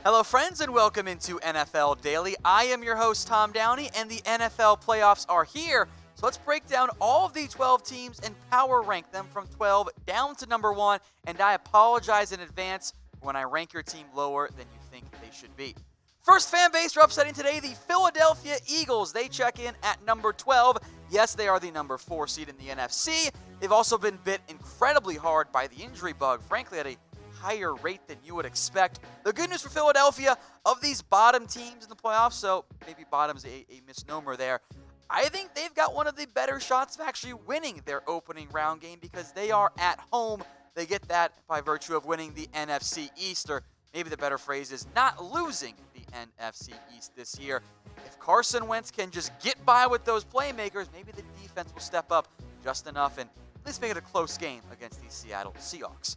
Hello, friends, and welcome into NFL Daily. I am your host, Tom Downey, and the NFL playoffs are here. So let's break down all of the 12 teams and power rank them from 12 down to number 1. And I apologize in advance when I rank your team lower than you think they should be. First fan base we're upsetting today, the Philadelphia Eagles. They check in at number 12. Yes, they are the number 4 seed in the NFC. They've also been bit incredibly hard by the injury bug, frankly, at a higher rate than you would expect. The good news for Philadelphia, of these bottom teams in the playoffs, so maybe bottom's a misnomer there, I think they've got one of the better shots of actually winning their opening round game because they are at home. They get that by virtue of winning the NFC East, or maybe the better phrase is not losing the NFC East this year. If Carson Wentz can just get by with those playmakers, maybe the defense will step up just enough and at least make it a close game against the Seattle Seahawks.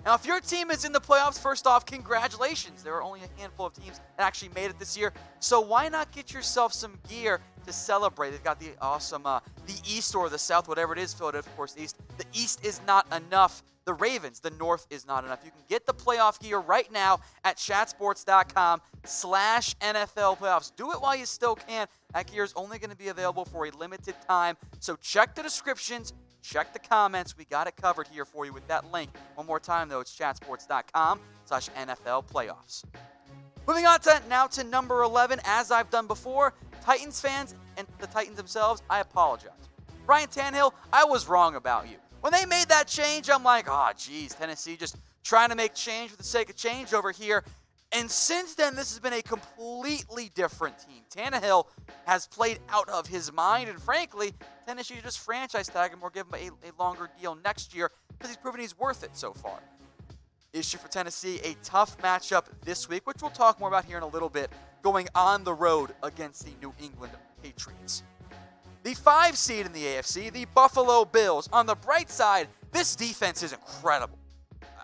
Now, if your team is in the playoffs, first off, congratulations. There are only a handful of teams that actually made it this year, so why not get yourself some gear to celebrate? They've got the awesome, the East or the South, whatever it is, Philadelphia, of course, the East. The East is not enough. The Ravens, the North is not enough. You can get the playoff gear right now at chatsports.com/NFL playoffs. Do it while you still can. That gear is only going to be available for a limited time, so check the descriptions. Check the comments. We got it covered here for you with that link. One more time, though, it's chatsports.com/NFL playoffs. Moving on to number 11, as I've done before, Titans fans and the Titans themselves, I apologize. Ryan Tannehill, I was wrong about you. When they made that change, I'm like, oh, geez, Tennessee just trying to make change for the sake of change over here. And since then, this has been a completely different team. Tannehill has played out of his mind, and frankly, Tennessee should just franchise tag him or give him a longer deal next year because he's proven he's worth it so far. Issue for Tennessee, a tough matchup this week, which we'll talk more about here in a little bit, going on the road against the New England Patriots. The 5 seed in the AFC, the Buffalo Bills. On the bright side, this defense is incredible.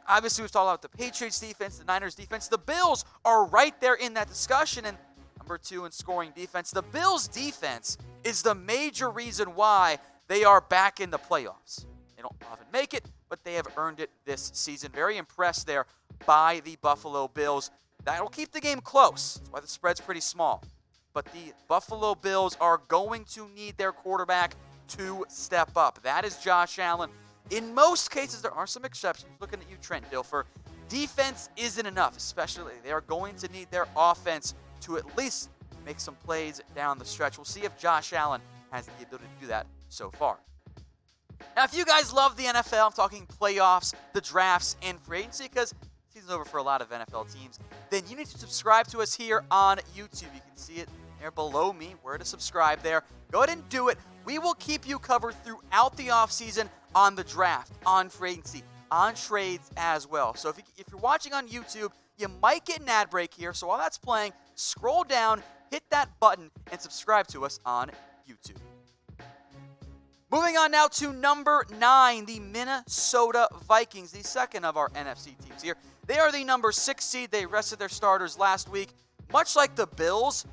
Obviously, we've talked about the Patriots defense, the Niners defense. The Bills are right there in that discussion, and number 2 in scoring defense. The Bills defense is the major reason why they are back in the playoffs. They don't often make it, but they have earned it this season. Very impressed there by the Buffalo Bills. That'll keep the game close. That's why the spread's pretty small. But the Buffalo Bills are going to need their quarterback to step up. That is Josh Allen. In most cases, there are some exceptions. Looking at you, Trent Dilfer, defense isn't enough, especially they are going to need their offense to at least make some plays down the stretch. We'll see if Josh Allen has the ability to do that so far. Now, if you guys love the NFL, I'm talking playoffs, the drafts, and free agency, because season's over for a lot of NFL teams, then you need to subscribe to us here on YouTube. You can see it there below me, where to subscribe there. Go ahead and do it. We will keep you covered throughout the offseason on the draft, on free agency, on trades as well. So if you're watching on YouTube, you might get an ad break here. So while that's playing, scroll down, hit that button, and subscribe to us on YouTube. Moving on now to number 9, the Minnesota Vikings, the second of our NFC teams here. They are the number 6 seed. They rested their starters last week. Much like the Bills,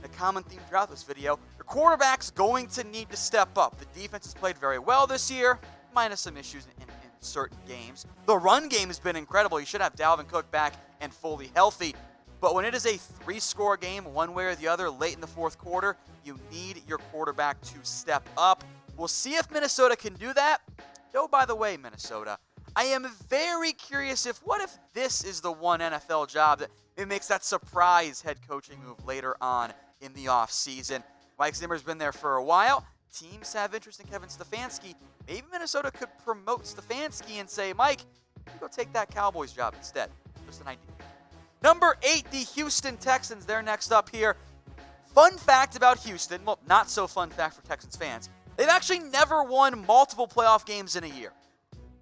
a common theme throughout this video, your quarterback's going to need to step up. The defense has played very well this year, minus some issues in certain games. The run game has been incredible. You should have Dalvin Cook back and fully healthy. But when it is a 3-score game, one way or the other, late in the fourth quarter, you need your quarterback to step up. We'll see if Minnesota can do that. Oh, by the way, Minnesota, I am very curious if this is the one NFL job that it makes that surprise head coaching move later on in the offseason. Mike Zimmer's been there for a while. Teams have interest in Kevin Stefanski. Maybe Minnesota could promote Stefanski and say, Mike, you go take that Cowboys job instead. Just an idea. Number 8, the Houston Texans. They're next up here. Fun fact about Houston, well, not so fun fact for Texans fans. They've actually never won multiple playoff games in a year.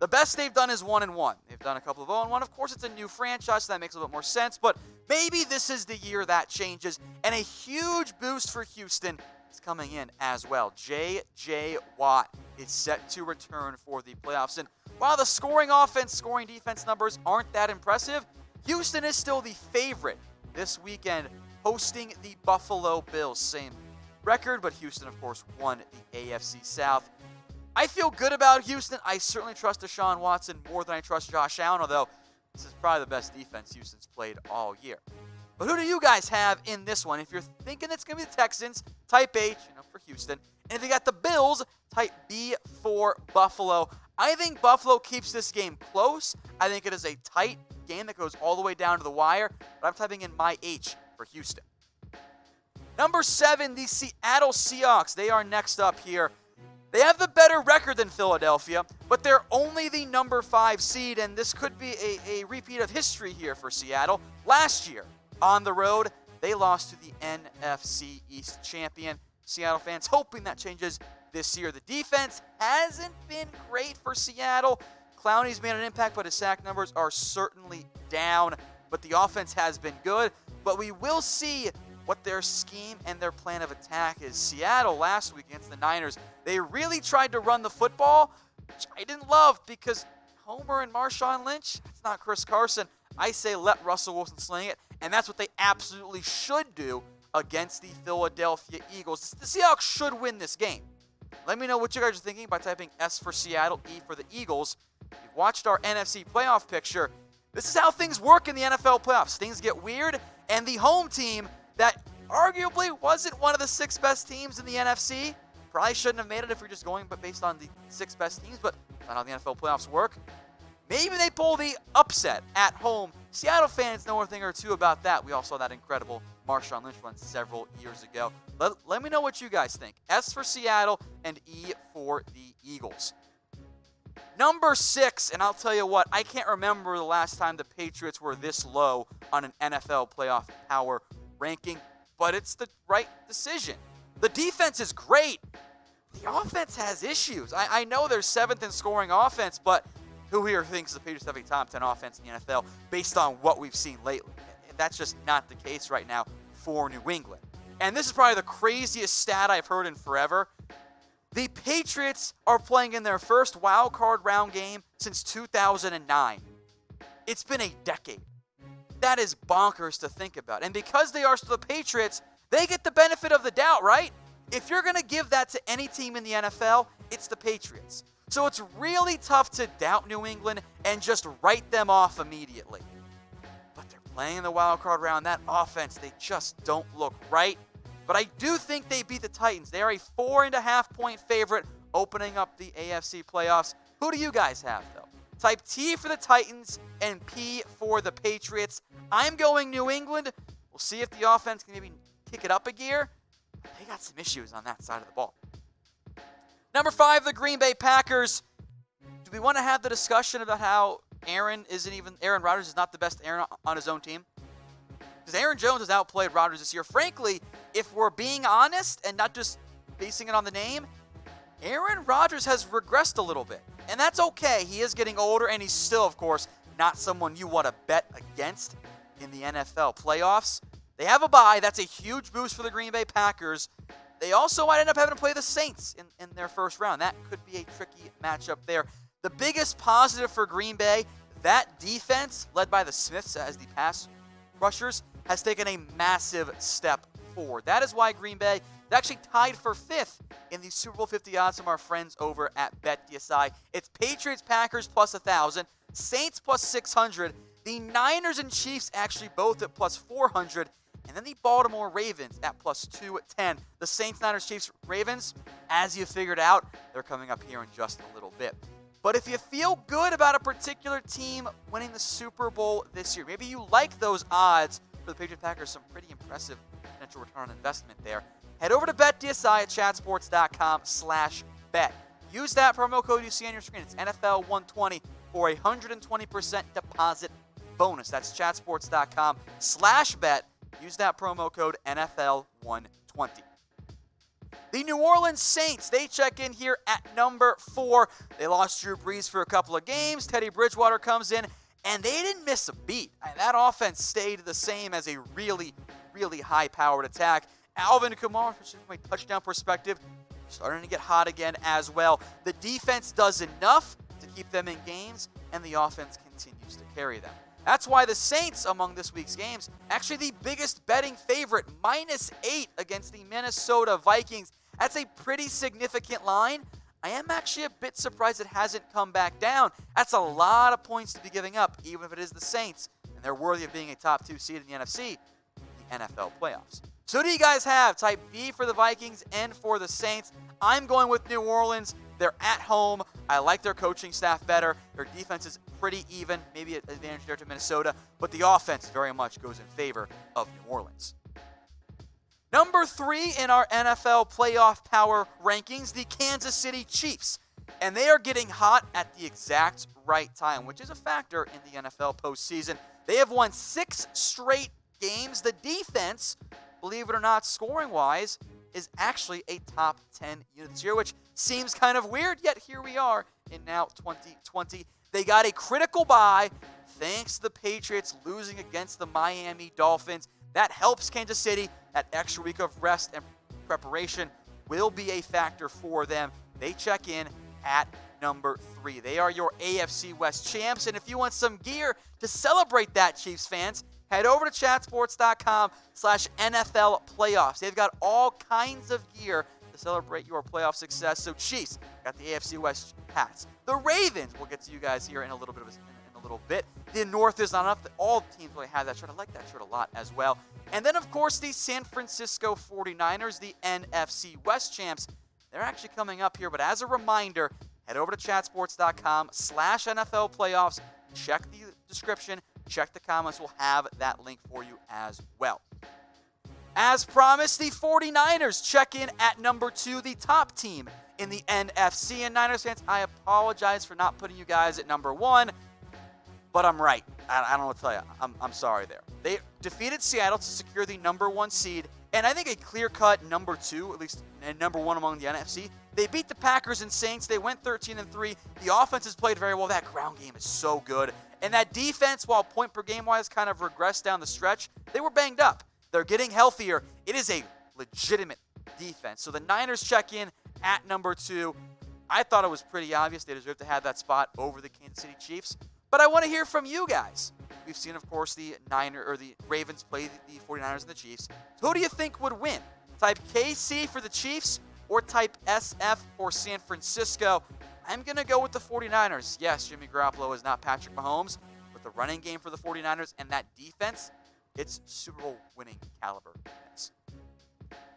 The best they've done is 1-1. They've done a couple of 0-1. Of course, it's a new franchise, so that makes a little bit more sense, but maybe this is the year that changes, and a huge boost for Houston is coming in as well. J.J. Watt is set to return for the playoffs, and while the scoring offense, scoring defense numbers aren't that impressive, Houston is still the favorite this weekend, hosting the Buffalo Bills. Same record, but Houston, of course, won the AFC South. I feel good about Houston. I certainly trust Deshaun Watson more than I trust Josh Allen, although This is probably the best defense Houston's played all year. But who do you guys have in this one? If you're thinking it's going to be the Texans, type H, for Houston. And if you got the Bills, type B for Buffalo. I think Buffalo keeps this game close. I think it is a tight game that goes all the way down to the wire. But I'm typing in my H for Houston. Number 7, the Seattle Seahawks. They are next up here. They have the better record than Philadelphia, but they're only the number 5 seed, and this could be a repeat of history here for Seattle. Last year, on the road, they lost to the NFC East champion. Seattle fans hoping that changes this year. The defense hasn't been great for Seattle. Clowney's made an impact, but his sack numbers are certainly down. But the offense has been good. But we will see what their scheme and their plan of attack is. Seattle last week against the Niners, they really tried to run the football, which I didn't love because Homer and Marshawn Lynch, that's not Chris Carson. I say let Russell Wilson sling it, and that's what they absolutely should do against the Philadelphia Eagles. The Seahawks should win this game. Let me know what you guys are thinking by typing S for Seattle, E for the Eagles. You've watched our NFC playoff picture. This is how things work in the NFL playoffs. Things get weird, and the home team that arguably wasn't one of the 6 best teams in the NFC, probably shouldn't have made it if you're just going based on the 6 best teams, but that's not how the NFL playoffs work. Maybe they pull the upset at home. Seattle fans know a thing or two about that. We all saw that incredible Marshawn Lynch run several years ago. Let me know what you guys think. S for Seattle and E for the Eagles. Number 6, and I'll tell you what, I can't remember the last time the Patriots were this low on an NFL playoff power ranking, but it's the right decision. The defense is great. The offense has issues. I know they're 7th in scoring offense, but who here thinks the Patriots have a top 10 offense in the NFL based on what we've seen lately? That's just not the case right now for New England. And this is probably the craziest stat I've heard in forever. The Patriots are playing in their first wild card round game since 2009. It's been a decade. That is bonkers to think about. And because they are still the Patriots, they get the benefit of the doubt, right? If you're going to give that to any team in the NFL, it's the Patriots. So it's really tough to doubt New England and just write them off immediately. But they're playing in the wild card round. That offense, they just don't look right. But I do think they beat the Titans. They are a 4.5-point favorite opening up the AFC playoffs. Who do you guys have, though? Type T for the Titans and P for the Patriots. I'm going New England. We'll see if the offense can maybe kick it up a gear. They got some issues on that side of the ball. Number 5, the Green Bay Packers. Do we want to have the discussion about how Aaron Rodgers is not the best Aaron on his own team? Because Aaron Jones has outplayed Rodgers this year. Frankly, if we're being honest and not just basing it on the name, Aaron Rodgers has regressed a little bit. And that's okay. He is getting older, and he's still, of course, not someone you want to bet against in the NFL playoffs. They have a bye. That's a huge boost for the Green Bay Packers. They also might end up having to play the Saints in their first round. That could be a tricky matchup there. The biggest positive for Green Bay, that defense, led by the Smiths as the pass rushers, has taken a massive step forward. That is why Green Bay is actually tied for 5th in the Super Bowl 50 odds from our friends over at BetDSI. It's Patriots, Packers plus 1,000, Saints plus 600, the Niners and Chiefs actually both at plus 400, and then the Baltimore Ravens at plus 210. The Saints, Niners, Chiefs, Ravens, as you figured out, they're coming up here in just a little bit. But if you feel good about a particular team winning the Super Bowl this year, maybe you like those odds for the Patriots Packers, some pretty impressive potential return on investment there. Head over to BetDSI at chatsports.com/bet. Use that promo code you see on your screen. It's NFL120 for a 120% deposit bonus. That's chatsports.com/bet. Use that promo code NFL120. The New Orleans Saints, they check in here at number 4. They lost Drew Brees for a couple of games. Teddy Bridgewater comes in, and they didn't miss a beat. That offense stayed the same as a really, really high-powered attack. Alvin Kamara, from a touchdown perspective, starting to get hot again as well. The defense does enough to keep them in games, and the offense continues to carry them. That's why the Saints, among this week's games, actually the biggest betting favorite, -8 against the Minnesota Vikings. That's a pretty significant line. I am actually a bit surprised it hasn't come back down. That's a lot of points to be giving up, even if it is the Saints, and they're worthy of being a top 2 seed in the NFC, the NFL playoffs. So who do you guys have? Type B for the Vikings and for the Saints. I'm going with New Orleans. They're at home. I like their coaching staff better. Their defense is pretty even, maybe an advantage there to Minnesota, but the offense very much goes in favor of New Orleans. Number 3 in our NFL playoff power rankings, the Kansas City Chiefs. And they are getting hot at the exact right time, which is a factor in the NFL postseason. They have won 6 straight games. The defense, believe it or not, scoring-wise, is actually a top 10 unit this year, which seems kind of weird, yet here we are in now 2020. They got a critical bye thanks to the Patriots losing against the Miami Dolphins. That helps Kansas City. That extra week of rest and preparation will be a factor for them. They check in at number 3. They are your AFC West champs, and if you want some gear to celebrate that, Chiefs fans, head over to chatsports.com/NFL playoffs. They've got all kinds of gear to celebrate your playoff success. So Chiefs got the AFC West hats. The Ravens, we'll get to you guys here in a little bit. The North is not enough. All teams really have that shirt. I like that shirt a lot as well. And then, of course, the San Francisco 49ers, the NFC West champs. They're actually coming up here, but as a reminder, head over to chatsports.com/NFL playoffs. Check the description. Check the comments. We'll have that link for you as well. As promised, the 49ers check in at number 2, the top team in the NFC. And Niners fans, I apologize for not putting you guys at number 1, but I'm right. I don't know what to tell you. I'm sorry there. They defeated Seattle to secure the number 1 seed, and I think a clear-cut number 2, at least number 1 among the NFC. They beat the Packers and Saints. They went 13-3. The offense has played very well. That ground game is so good. And that defense, while point per game-wise kind of regressed down the stretch, they were banged up. They're getting healthier. It is a legitimate defense. So the Niners check in at number 2. I thought it was pretty obvious they deserve to have that spot over the Kansas City Chiefs. But I want to hear from you guys. We've seen, of course, the Ravens play the 49ers and the Chiefs. So who do you think would win? Type KC for the Chiefs or type SF for San Francisco? I'm going to go with the 49ers. Yes, Jimmy Garoppolo is not Patrick Mahomes, but the running game for the 49ers and that defense, it's Super Bowl winning caliber defense.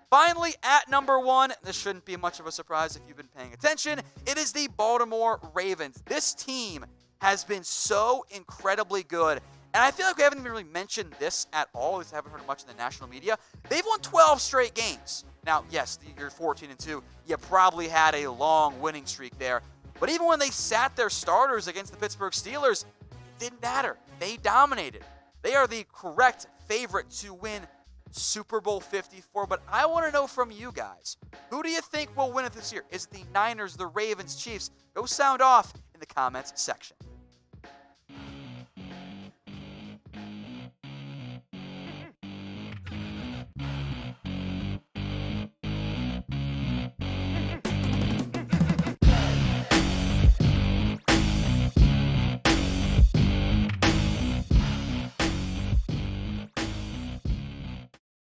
Finally, at number 1, this shouldn't be much of a surprise if you've been paying attention, it is the Baltimore Ravens. This team has been so incredibly good, and I feel like we haven't even really mentioned this at all. We haven't heard much in the national media. They've won 12 straight games. Now, yes, you're 14-2. You probably had a long winning streak there. But even when they sat their starters against the Pittsburgh Steelers, it didn't matter. They dominated. They are the correct favorite to win Super Bowl 54. But I want to know from you guys, who do you think will win it this year? Is it the Niners, the Ravens, Chiefs? Go sound off in the comments section.